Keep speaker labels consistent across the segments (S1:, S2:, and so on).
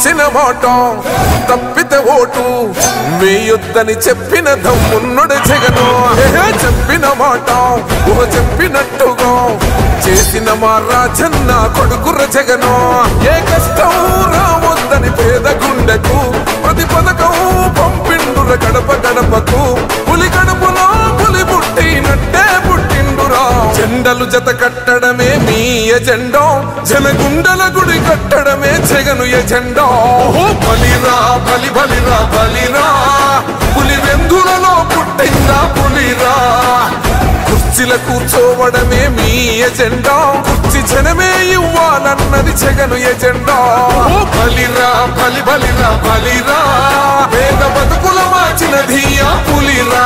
S1: ఇచ్చిన మాట తప్పితే ఓటు వేయొద్దని చెప్పిన దమ్మున్నడు జగను. చెప్పిన మాట చెప్పినట్టుగా చేసిన మా రాజన్న కొడుకుర జగను. ఏ కష్టం రావద్దని పేద గుండెకు ప్రతి పథకం పంపిండుర గడప గడపకు. పులి గడపలో పులి పుట్టినట్టే పుట్టిండురా. జెండలు జత కట్టడమే మీ ఎజెండా, జనగుండల గుడి కట్టడమే జగను ఎజెండా. బలిరా బలి బలిరా బలిరా, పులి వెందులలో పుట్టిందా పులిరా. కుర్చీల కూర్చోవడమే మీ ఎజెండా, కుర్చీ జనమే ఇవ్వాలన్నది జగను ఎజెండా. బలిరా బలి బలిరా బలిరా, పేద బతుకుల మార్చినది ఆ పులిరా.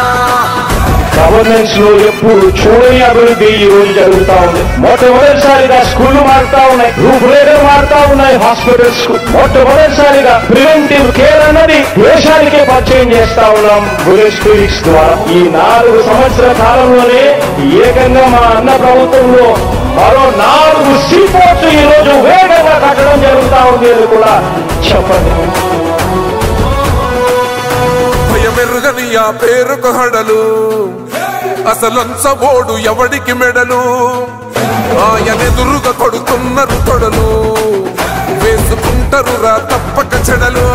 S2: గవర్నెన్స్ లో ఎప్పుడు చూడని అభివృద్ధి ఈ రోజు జరుగుతా ఉంది. మొట్టమొదటిసారిగా స్కూళ్లు మారుతా ఉన్నాయి, రూపురేఖలు మారుతా ఉన్నాయి. హాస్పిటల్స్ మొట్టమొదటిసారిగా ప్రివెంటివ్ కేర్ అన్నది దేశానికే పరిచయం చేస్తా ఉన్నాం బుల్లెట్ క్లినిక్స్ ద్వారా. ఈ 4 సంవత్సరాల కాలంలోనే ఏకంగా మా అన్న ప్రభుత్వంలో మరో 4 సీపోర్ట్స్ ఈ రోజు వేగంగా కట్టడం జరుగుతా ఉంది అని కూడా చెప్పండి.
S1: భయమెరుగని ఆ పేరుకు హడలు, అసలంచబోడు ఎవడికి మెడలు. ఆయనెదురుగా కొడుతున్నారు తొడలు, వేసుకుంటారు రా తప్పక చెడలు.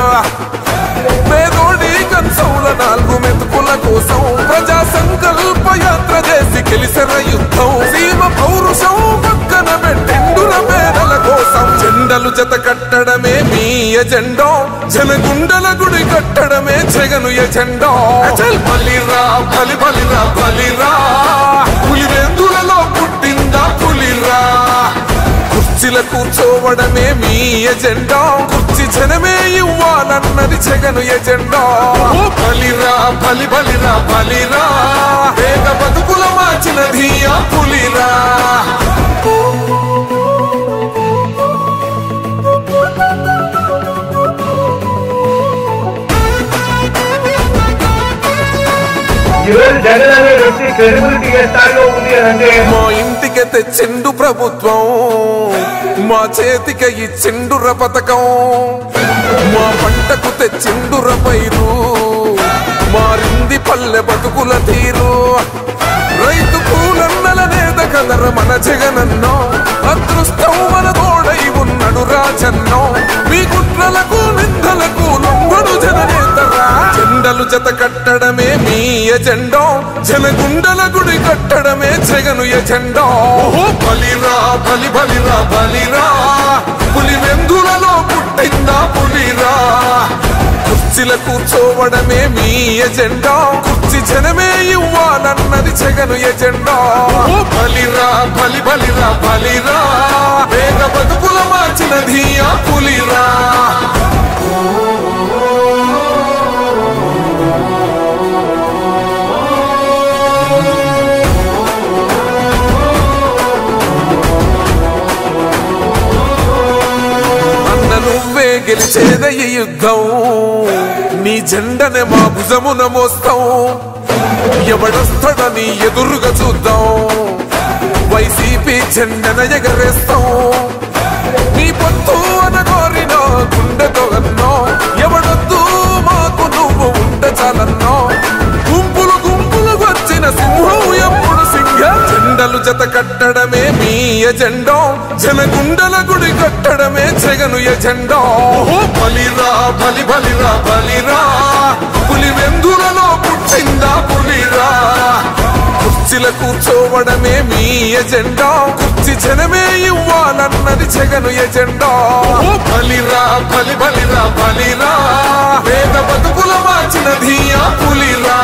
S1: పేదోడి కంచౌల 4 మెతుకుల కోసం ప్రజా సంకల్ప యాత్ర చేసి గెలిసిన యుద్ధం. సీమ పౌరుషం పక్కన పెట్టిండుర పేదల కోసం. జెండలు జత కట్టడమే మీ ఎజెండా, జనగుండల గుడి కట్టడమే జగను ఎజెండా. బలిరా బలి బలిరా బలిరా, పులి వెందులలో పుట్టిందా పులిరా. కుర్చీల కూర్చోవడమే మీ ఎజెండా, కుర్చీ జనమే ఇవ్వాలన్నది జగను ఎజెండా. బలిరా బలి బలిరా బలిరా, పేద బతుకుల మార్చినది ఆ పులిరా.
S2: జగన్ అనే వ్యక్తి క్రెడిబిలిటీ ఏ స్థాయిలో ఉంది అంటే,
S1: మా ఇంటికి తెచ్చిండు ప్రభుత్వం, మా చేతికి ఇచ్చిండుర పథకం. మా పంటకు తెచ్చిండుర పైరు, మారింది పల్లె బతుకుల తీరు. రైతు కూలన్నల నేత కదర మన జగనన్నో, అదృష్టం మన తోడై ఉన్నడు రాజన్నో. మీ కుట్రలకు నిందలకు లొంగడు జననేతరా. జెండలు జత కట్టడమే మీ ఎజెండా, జనగుండల గుడి కట్టడమే జగను ఎజెండా. బలిరా బలి బలిరా బలిరా, పులి వెందులలో పుట్టిందా పులిరా. కుర్చీల కూర్చోవడమే మీ ఎజెండా, కుర్చీ జనమే ఇవ్వాలన్నది జగను ఎజెండా. బలిరా బలి బలిరా బలిరా, పేద బతుకుల మార్చినది ఆ పులిరా. నువ్వే గెలిచేద ఈ యుద్ధం, నీ జెండనే మా భుజమున మోస్తాం. ఎవడొస్తాడని ఎదురుగా చూద్దాం, వైసీపీ జెండన ఎగరేస్తాం. నీ పొత్తు అనగోరిన గుండెతో అన్నో, ఎవడొద్దు మాకు నువ్వు ఉంటే చాలన్నో. గుంపులు గుంపులు వచ్చిన సింహం ఎప్పుడు సింహ. జెండలు జత కట్టడమే మీ ఎజెండా, జనగుండల గుడి కట్టడమే జగను ఎజెండా. బలిరా బలి బలిరా బలిరా, పులి వెందులలో పుట్టిందా పులిరా. కుర్చీల కూర్చోవడమే మీ ఎజెండా, కుర్చీ జనమే ఇవ్వాలన్నది జగను ఎజెండా. బలిరా బలి బలిరా బలిరా, పేద బతుకుల మార్చినది ఆ పులిరా.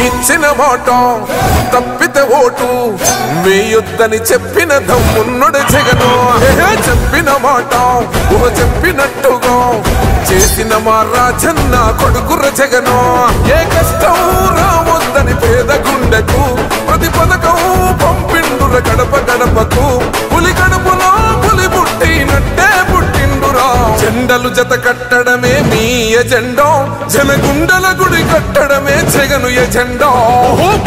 S1: ఇచ్చిన మాట తప్పితే ఓటు వేయొద్దని చెప్పిన దమ్మున్నడు జగను. చెప్పిన మాట చెప్పినట్టుగా చేసిన మా రాజన్న కొడుకుర జగను. ఏ కష్టం రావద్దని పేద గుండెకు ప్రతి పథకం పంపిండుర గడప గడపకు. పులి గడపలో పులి పుట్టినట్టే పుట్టిండురా. జెండలు జత కట్టడమే మీ ఎజెండా, జనగుండల గుడి కట్టడమే జగను ఎజెండా.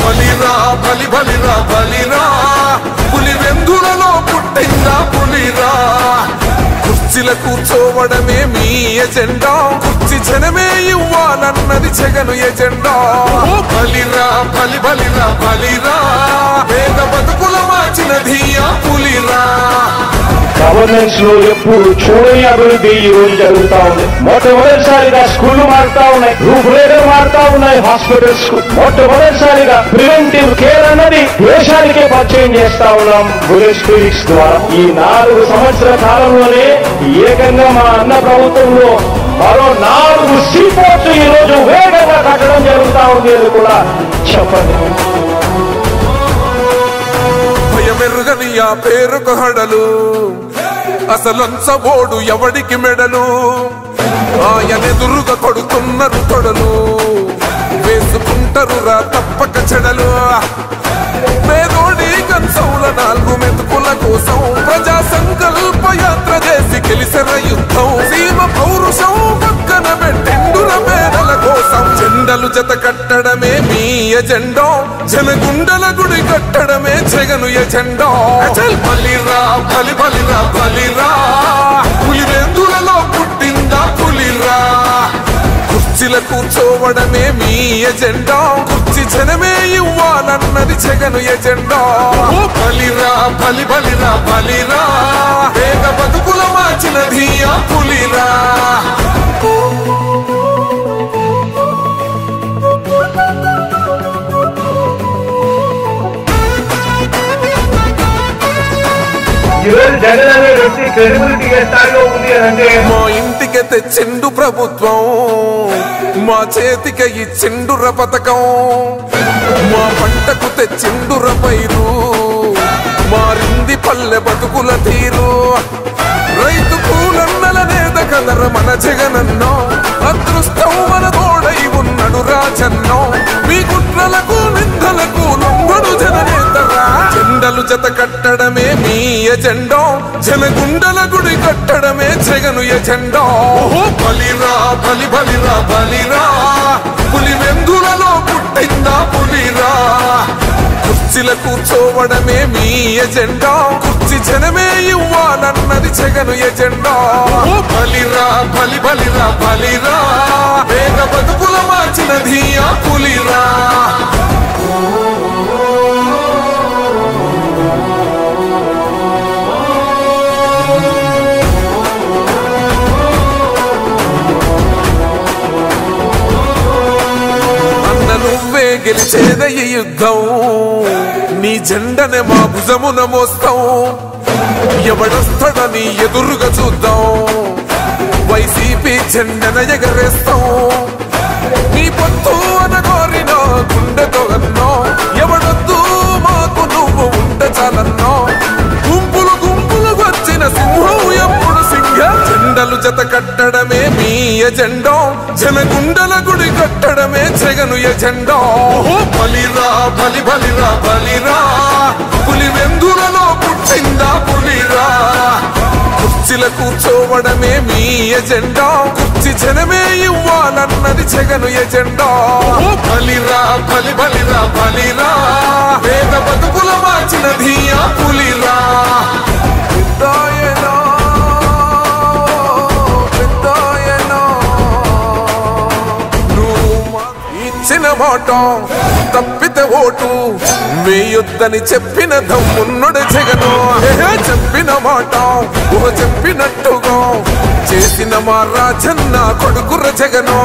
S1: బలిరా బలి బలిరా బలిరా, పులి వెందులలో పుట్టిందా పులిరా. కుర్చీ కుర్చీల కూర్చోవడమే మీ ఎజెండా కుర్చీ జనమే ఇవ్వాలన్నది జగను ఎజెండా బలిరా బలి బలిరా బలిరా పేద బతుకుల మార్చినది ఆ పులిరా
S2: గవర్నెన్స్ లో ఎప్పుడు చూడని అభివృద్ధి ఈ రోజు జరుగుతా ఉంది. మొట్టమొదటిసారిగా స్కూళ్లు మారుతా ఉన్నాయి, రూపురేఖలు మారుతా ఉన్నాయి, హాస్పిటల్స్ మొట్టమొదటిసారిగా ప్రివెంటివ్ కేర్ అన్నది దేశానికే పరిచయం చేస్తా ఉన్నాం బుల్లెట్ క్లినిక్స్ ద్వారా. ఈ 4 సంవత్సరాల కాలంలోనే ఏకంగా మా అన్న ప్రభుత్వంలో మరో 4 సీపోర్ట్స్ ఈ రోజు వేగంగా కట్టడం జరుగుతా ఉంది అని కూడా చెప్పండి.
S1: భయమెరుగని ఆ పేరుకు హడలు అసలంచబోడు ఎవడికి మెడలు ఆయనెదురుగా కొడుతున్నారు తొడలు వేసుకుంటారు రా తప్పక చెడలు పేదోడి కంచౌల 4 మెతుకుల కోసం ప్రజా సంకల్ప యాత్ర చేసి గెలిసిన యుద్ధం సీమ పౌరుషం పక్కన పెట్టిండుల పేదల కోసం జెండలు జత కట్టడమే మీ ఎజెండా జనగుండల గుడి కట్టడమే జగను ఎజెండా బలిరా బలి బలిరా బలిరా పులివెందులలో పుట్టిందా పులిరా కుర్చీల కూర్చోవడమే మీ ఎజెండా కుర్చీ జనమే ఇవ్వాలన్నది జగను ఎజెండా బలిరా బలి బలిరా బలిరా పేద బతుకుల మార్చినది ఆ పులిరా
S2: జగన్ అనే వ్యక్తి క్రెడిబిలిటీ ఏ స్థాయిలో ఉంది అంటే
S1: మా ఇంటికి తెచ్చిండు ప్రభుత్వం మా చేతికి ఇచ్చిండుర పథకం మా పంటకు తెచ్చిండుర పైరు మారింది పల్లె బతుకుల తీరు రైతు కూలన్నల నేత కదర మన జగనన్నో అదృష్టం మన తోడై ఉన్నడు రాజన్నో మీ కుట్రలకు నిందలకు లొంగడు జననేతరా జెండలు జత కట్టడమే మీ ఎజెండా జనగుండల గుడి కట్టడమే జగను ఎజెండా బలిరా బలి బలిరా బలిరా పులివెందులలో పుట్టిందా పులిరా కుర్చీల కూర్చోవడమే మీ ఎజెండా కుర్చీ జనమే ఇవ్వాలన్నది జగను ఎజెండా బలిరా బలి బలిరా బలిరా పేద బతుకుల మార్చినది ఆ పులిరా నువ్వే గెలిచేద ఈ యుద్ధం నీ జెండనే మా భుజమున మోస్తాం ఎవడొస్తాడని ఎదురుగా చూద్దాం వైసీపీ జెండన ఎగరేస్తాం నీ పొత్తు అనగోరిన గుండెతో అన్నో ఎవడొద్దు మాకు నువ్వు ఉంటే చాలన్నో గుంపులు గుంపులు వచ్చిన సింహం ఎప్పుడు సింహ జెండలు జత కట్టడమే మీ ఎజెండా జనగుండల గుడి కట్టడమే జగను ఎజెండా బలిరా బలి బలిరా బలిరా పులివెందులలో పుట్టిందా పులిరా కుర్చీల కూర్చోవడమే మీ ఎజెండా కుర్చీ జనమే ఇవ్వాలన్నది జగను ఎజెండా బలిరా బలి బలిరా బలిరా పేద బతుకుల మార్చినది ఆ పులిరా ఇచ్చిన మాట తప్పితే ఓటు వేయొద్దని చెప్పిన దమ్మున్నడు జగను చెప్పిన మాట చెప్పినట్టుగా చేసిన మా రాజన్న కొడుకుర జగను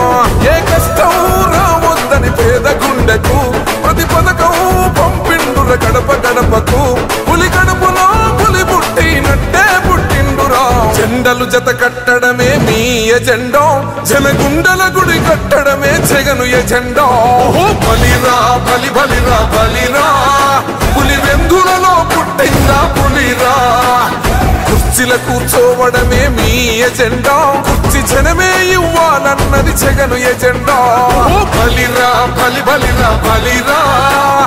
S1: ఏ కష్టం రావద్దని పేద గుండెకు ప్రతి పథకం పంపిండుర గడప గడపకు పులి గడపలో పులి పుట్టినట్టే పుట్టిండురా జెండలు జత కట్టడమే మీ ఎజెండా జనగుండల గుడి కట్టడమే జగను ఎజెండా బలిరా బలి బలిరా బలిరా పులివెందులలో పుట్టిందా పులిరా కుర్చీల కూర్చోవడమే మీ ఎజెండా కుర్చీ జనమే ఇవ్వాలన్నది జగను ఎజెండా బలిరా బలి బలిరా బలిరా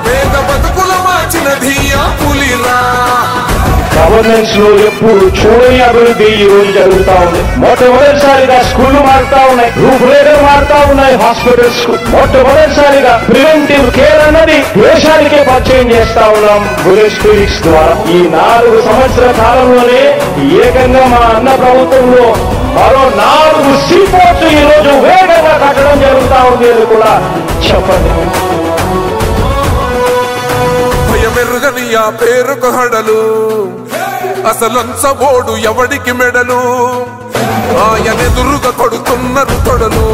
S1: పేద బతుకుల మార్చినది ఆ పులిరా
S2: గవర్నెన్స్ లో ఎప్పుడు చూడని అభివృద్ధి ఈ రోజు జరుగుతా ఉంది. మొట్టమొదటిసారిగా స్కూళ్లు మారుతా ఉన్నాయి, రూపురేఖలు మారుతా ఉన్నాయి, హాస్పిటల్స్ మొట్టమొదటిసారిగా ప్రివెంటివ్ కేర్ అన్నది దేశానికే పరిచయం చేస్తా ఉన్నాం బుల్లెట్ క్లినిక్స్ ద్వారా. ఈ 4 సంవత్సరాల కాలంలోనే ఏకంగా మా అన్న ప్రభుత్వంలో మరో 4 సీపోర్ట్స్ ఈ రోజు వేగంగా కట్టడం జరుగుతా ఉంది అని కూడా చెప్పండి.
S1: భయమెరుగని ఆ పేరుకు హడలు, అసలంచబోడు ఎవడికి మెడలు, ఆయనెదురుగా కొడుతున్నారు తొడలు,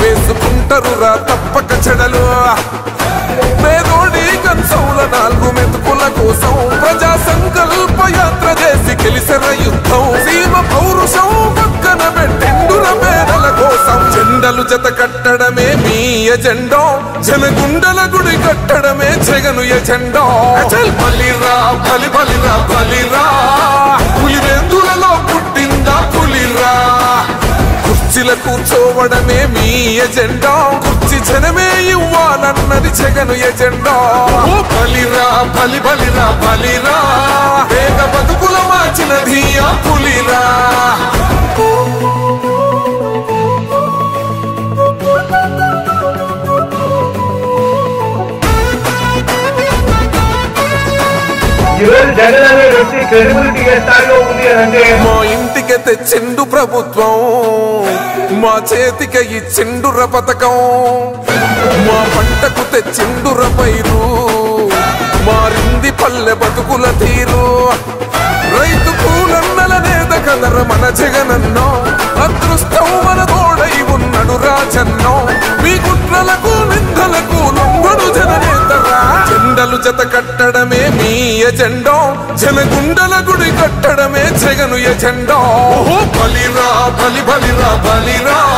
S1: వేసుకుంటారు రా తప్పక చెడలు. పేదోడి కన్సౌల 4 మెతుకుల కోసం ప్రజా సంకల్ప యాత్ర చేసి గెలిసిన యుద్ధం, సీమ పౌరుషం పక్కన పెట్టిండుల పేదల కోసం. జెండలు జత కట్టడమే మీ ఎజెండా, జనగుండల గుడి కట్టడమే జగను ఎజెండా. బలిరా బలి బలిరా బలిరా, పులివెందులలో పుట్టిందా పులిరా. కుర్చీల కూర్చోవడమే మీ ఎజెండా, కుర్చీ జనమే ఇవ్వాలన్నది జగను ఎజెండా. బలిరా బలి బలిరా బలిరా, వేగ బతుకుల మార్చినది ఆ పులిరా.
S2: జగన్ అనే వ్యక్తి క్రెడిబిలిటీ ఏ స్థాయిలో ఉంది అంటే,
S1: మా ఇంటికి తెచ్చిండు ప్రభుత్వం, మా చేతికి ఇచ్చిండుర పథకం, మా పంటకు తెచ్చిండుర పైరు, మారింది పల్లె బతుకుల తీరు. రైతు కూలన్నలనేద కదర మన జగనన్నో, అదృష్టం మన తోడై ఉన్నడు రాజన్నో. మీ కుట్రలకు నిందలకు లొంగడు జననేతరా. జెండలు జత కట్టడమే మీ ఎజెండా, జనగుండల గుడి కట్టడమే జగను ఎజెండా. బలిరా బలి బలిరా బలిరా.